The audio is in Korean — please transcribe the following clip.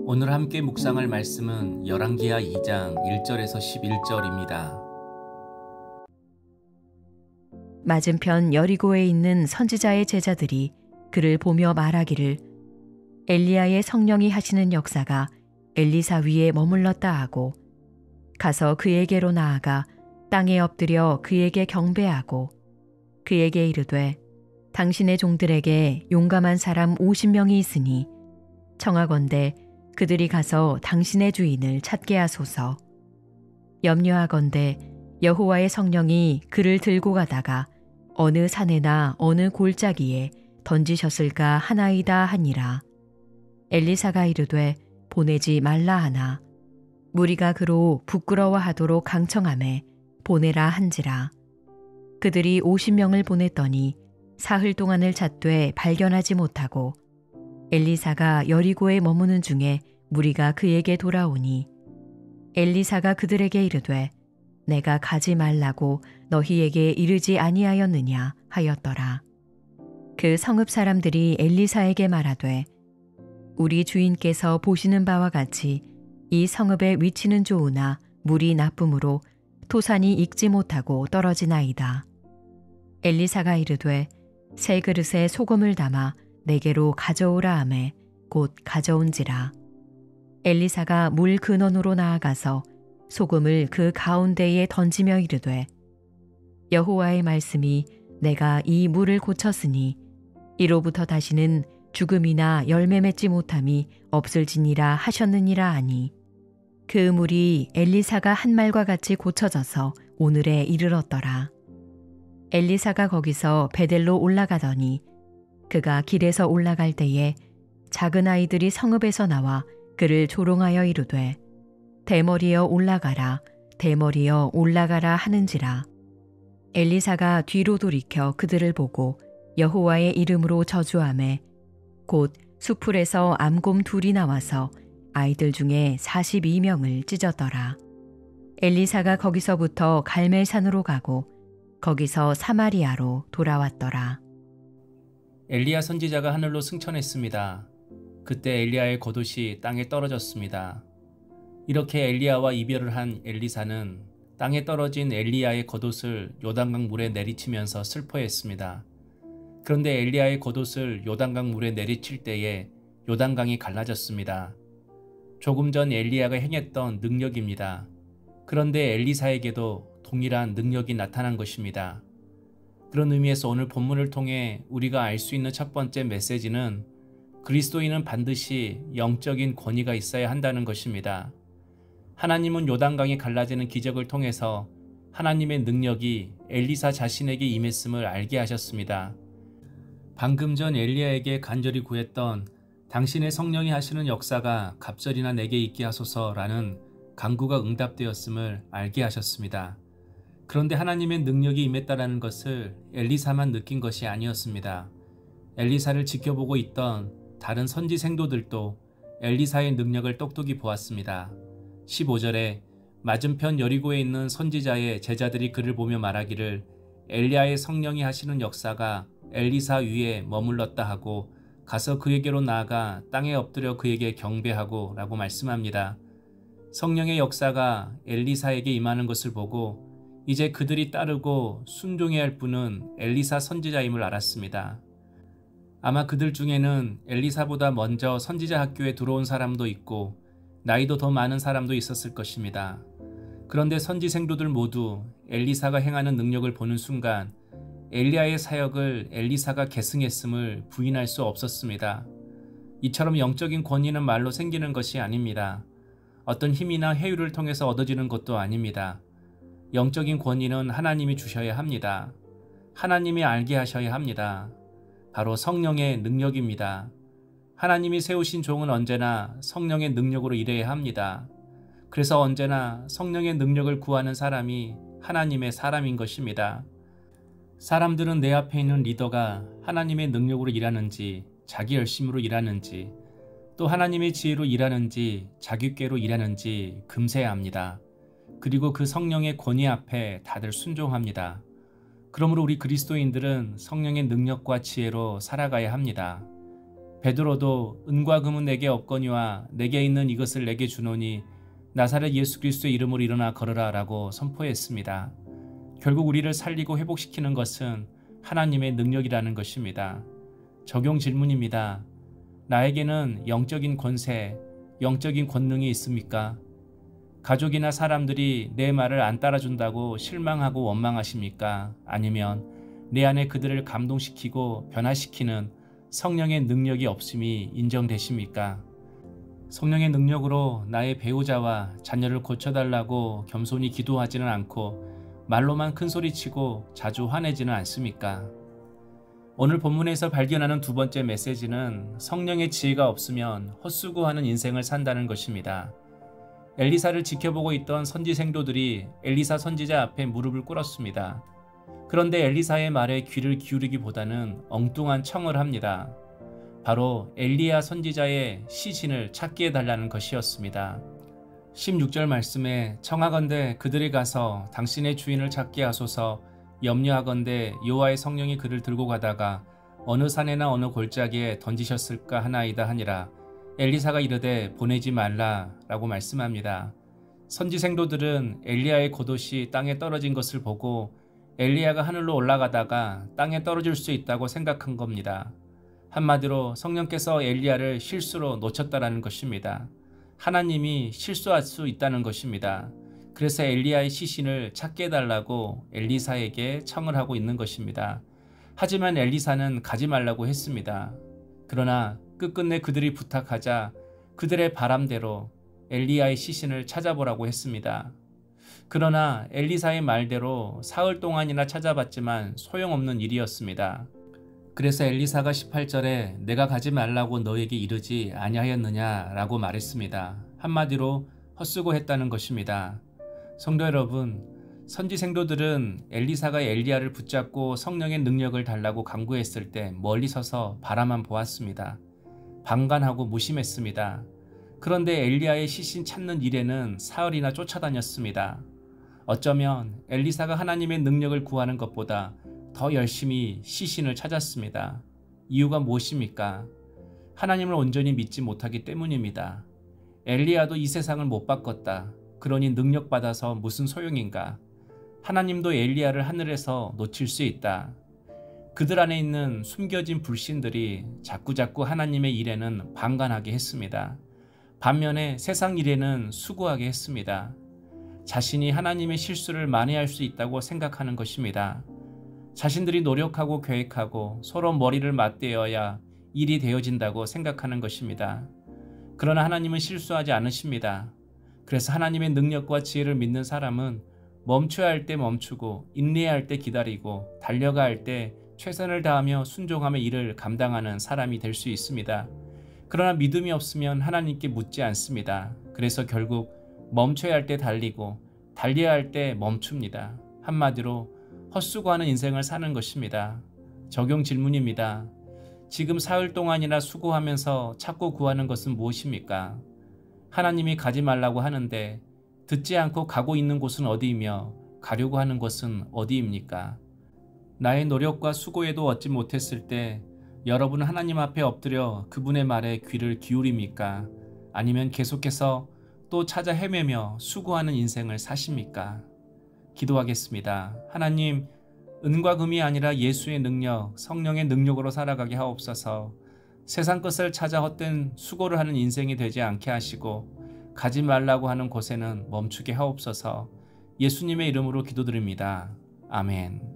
오늘 함께 묵상할 말씀은 열왕기하 2장 1절에서 11절입니다. 맞은편 여리고에 있는 선지자의 제자들이 그를 보며 말하기를 엘리야의 성령이 하시는 역사가 엘리사 위에 머물렀다 하고 가서 그에게로 나아가 땅에 엎드려 그에게 경배하고 그에게 이르되 당신의 종들에게 용감한 사람 50명이 있으니 청하건대 그들이 가서 당신의 주인을 찾게 하소서. 염려하건대 여호와의 성령이 그를 들고 가다가 어느 산에나 어느 골짜기에 던지셨을까 하나이다 하니라. 엘리사가 이르되 보내지 말라 하나 무리가 그로 부끄러워하도록 강청하매 보내라 한지라. 그들이 50명을 보냈더니 사흘 동안을 찾되 발견하지 못하고 엘리사가 여리고에 머무는 중에 무리가 그에게 돌아오니 엘리사가 그들에게 이르되 내가 가지 말라고 너희에게 이르지 아니하였느냐 하였더라. 그 성읍 사람들이 엘리사에게 말하되 우리 주인께서 보시는 바와 같이 이 성읍의 위치는 좋으나 물이 나쁨으로 토산이 익지 못하고 떨어지나이다. 엘리사가 이르되 새 그릇에 소금을 담아 내게로 가져오라 하매 곧 가져온지라. 엘리사가 물 근원으로 나아가서 소금을 그 가운데에 던지며 이르되 여호와의 말씀이 내가 이 물을 고쳤으니 이로부터 다시는 죽음이나 열매 맺지 못함이 없을지니라 하셨느니라 하니 그 물이 엘리사가 한 말과 같이 고쳐져서 오늘에 이르렀더라. 엘리사가 거기서 베델로 올라가더니 그가 길에서 올라갈 때에 작은 아이들이 성읍에서 나와 그를 조롱하여 이르되 대머리여 올라가라 대머리여 올라가라 하는지라. 엘리사가 뒤로 돌이켜 그들을 보고 여호와의 이름으로 저주하매 곧 수풀에서 암곰 둘이 나와서 아이들 중에 42명을 찢었더라. 엘리사가 거기서부터 갈멜산으로 가고 거기서 사마리아로 돌아왔더라. 엘리야 선지자가 하늘로 승천했습니다. 그때 엘리야의 겉옷이 땅에 떨어졌습니다. 이렇게 엘리야와 이별을 한 엘리사는 땅에 떨어진 엘리야의 겉옷을 요단강 물에 내리치면서 슬퍼했습니다. 그런데 엘리야의 겉옷을 요단강 물에 내리칠 때에 요단강이 갈라졌습니다. 조금 전 엘리야가 행했던 능력입니다. 그런데 엘리사에게도 동일한 능력이 나타난 것입니다. 그런 의미에서 오늘 본문을 통해 우리가 알 수 있는 첫 번째 메시지는 그리스도인은 반드시 영적인 권위가 있어야 한다는 것입니다. 하나님은 요단강이 갈라지는 기적을 통해서 하나님의 능력이 엘리사 자신에게 임했음을 알게 하셨습니다. 방금 전 엘리야에게 간절히 구했던 당신의 성령이 하시는 역사가 갑절이나 내게 있게 하소서라는 간구가 응답되었음을 알게 하셨습니다. 그런데 하나님의 능력이 임했다라는 것을 엘리사만 느낀 것이 아니었습니다. 엘리사를 지켜보고 있던 다른 선지 생도들도 엘리사의 능력을 똑똑히 보았습니다. 15절에 맞은편 여리고에 있는 선지자의 제자들이 그를 보며 말하기를 엘리야의 성령이 하시는 역사가 엘리사 위에 머물렀다 하고 가서 그에게로 나아가 땅에 엎드려 그에게 경배하고 라고 말씀합니다. 성령의 역사가 엘리사에게 임하는 것을 보고 이제 그들이 따르고 순종해야 할 분은 엘리사 선지자임을 알았습니다. 아마 그들 중에는 엘리사보다 먼저 선지자 학교에 들어온 사람도 있고 나이도 더 많은 사람도 있었을 것입니다. 그런데 선지 생도들 모두 엘리사가 행하는 능력을 보는 순간 엘리야의 사역을 엘리사가 계승했음을 부인할 수 없었습니다. 이처럼 영적인 권위는 말로 생기는 것이 아닙니다. 어떤 힘이나 회유를 통해서 얻어지는 것도 아닙니다. 영적인 권위는 하나님이 주셔야 합니다. 하나님이 알게 하셔야 합니다. 바로 성령의 능력입니다. 하나님이 세우신 종은 언제나 성령의 능력으로 일해야 합니다. 그래서 언제나 성령의 능력을 구하는 사람이 하나님의 사람인 것입니다. 사람들은 내 앞에 있는 리더가 하나님의 능력으로 일하는지 자기 열심으로 일하는지 또 하나님의 지혜로 일하는지 자기꾀로 일하는지 금세야 합니다. 그리고 그 성령의 권위 앞에 다들 순종합니다. 그러므로 우리 그리스도인들은 성령의 능력과 지혜로 살아가야 합니다. 베드로도 은과 금은 내게 없거니와 내게 있는 이것을 내게 주노니 나사렛 예수 그리스도의 이름으로 일어나 걸으라 라고 선포했습니다. 결국 우리를 살리고 회복시키는 것은 하나님의 능력이라는 것입니다. 적용 질문입니다. 나에게는 영적인 권세, 영적인 권능이 있습니까? 가족이나 사람들이 내 말을 안 따라준다고 실망하고 원망하십니까? 아니면 내 안에 그들을 감동시키고 변화시키는 성령의 능력이 없음이 인정되십니까? 성령의 능력으로 나의 배우자와 자녀를 고쳐달라고 겸손히 기도하지는 않고 말로만 큰소리치고 자주 화내지는 않습니까? 오늘 본문에서 발견하는 두 번째 메시지는 성령의 지혜가 없으면 헛수고하는 인생을 산다는 것입니다. 엘리사를 지켜보고 있던 선지 생도들이 엘리사 선지자 앞에 무릎을 꿇었습니다. 그런데 엘리사의 말에 귀를 기울이기보다는 엉뚱한 청을 합니다. 바로 엘리야 선지자의 시신을 찾게 해달라는 것이었습니다. 16절 말씀에 청하건대 그들이 가서 당신의 주인을 찾게 하소서 염려하건대 여호와의 성령이 그를 들고 가다가 어느 산에나 어느 골짜기에 던지셨을까 하나이다 하니라. 엘리사가 이르되 보내지 말라 라고 말씀합니다. 선지 생도들은 엘리야의 겉옷이 땅에 떨어진 것을 보고 엘리야가 하늘로 올라가다가 땅에 떨어질 수 있다고 생각한 겁니다. 한마디로 성령께서 엘리야를 실수로 놓쳤다라는 것입니다. 하나님이 실수할 수 있다는 것입니다. 그래서 엘리야의 시신을 찾게 해달라고 엘리사에게 청을 하고 있는 것입니다. 하지만 엘리사는 가지 말라고 했습니다. 그러나 끝끝내 그들이 부탁하자 그들의 바람대로 엘리야의 시신을 찾아보라고 했습니다. 그러나 엘리사의 말대로 사흘 동안이나 찾아봤지만 소용없는 일이었습니다. 그래서 엘리사가 18절에 내가 가지 말라고 너에게 이르지 아니하였느냐라고 말했습니다. 한마디로 헛수고했다는 것입니다. 성도 여러분, 선지 생도들은 엘리사가 엘리야를 붙잡고 성령의 능력을 달라고 간구했을 때 멀리 서서 바라만 보았습니다. 방관하고 무심했습니다. 그런데 엘리야의 시신 찾는 일에는 사흘이나 쫓아다녔습니다. 어쩌면 엘리사가 하나님의 능력을 구하는 것보다 더 열심히 시신을 찾았습니다. 이유가 무엇입니까? 하나님을 온전히 믿지 못하기 때문입니다. 엘리야도 이 세상을 못 바꿨다. 그러니 능력받아서 무슨 소용인가? 하나님도 엘리야를 하늘에서 놓칠 수 있다. 그들 안에 있는 숨겨진 불신들이 자꾸자꾸 하나님의 일에는 방관하게 했습니다. 반면에 세상 일에는 수고하게 했습니다. 자신이 하나님의 실수를 만회할 수 있다고 생각하는 것입니다. 자신들이 노력하고 계획하고 서로 머리를 맞대어야 일이 되어진다고 생각하는 것입니다. 그러나 하나님은 실수하지 않으십니다. 그래서 하나님의 능력과 지혜를 믿는 사람은 멈춰야 할 때 멈추고 인내해야 할 때 기다리고 달려가야 할 때 최선을 다하며 순종하며 일을 감당하는 사람이 될 수 있습니다. 그러나 믿음이 없으면 하나님께 묻지 않습니다. 그래서 결국 멈춰야 할 때 달리고 달려야 할 때 멈춥니다. 한마디로 헛수고하는 인생을 사는 것입니다. 적용 질문입니다. 지금 사흘 동안이나 수고하면서 찾고 구하는 것은 무엇입니까? 하나님이 가지 말라고 하는데 듣지 않고 가고 있는 곳은 어디이며 가려고 하는 곳은 어디입니까? 나의 노력과 수고에도 얻지 못했을 때 여러분은 하나님 앞에 엎드려 그분의 말에 귀를 기울입니까? 아니면 계속해서 또 찾아 헤매며 수고하는 인생을 사십니까? 기도하겠습니다. 하나님, 은과 금이 아니라 예수의 능력, 성령의 능력으로 살아가게 하옵소서. 세상 것을 찾아 헛된 수고를 하는 인생이 되지 않게 하시고 가지 말라고 하는 곳에는 멈추게 하옵소서. 예수님의 이름으로 기도드립니다. 아멘.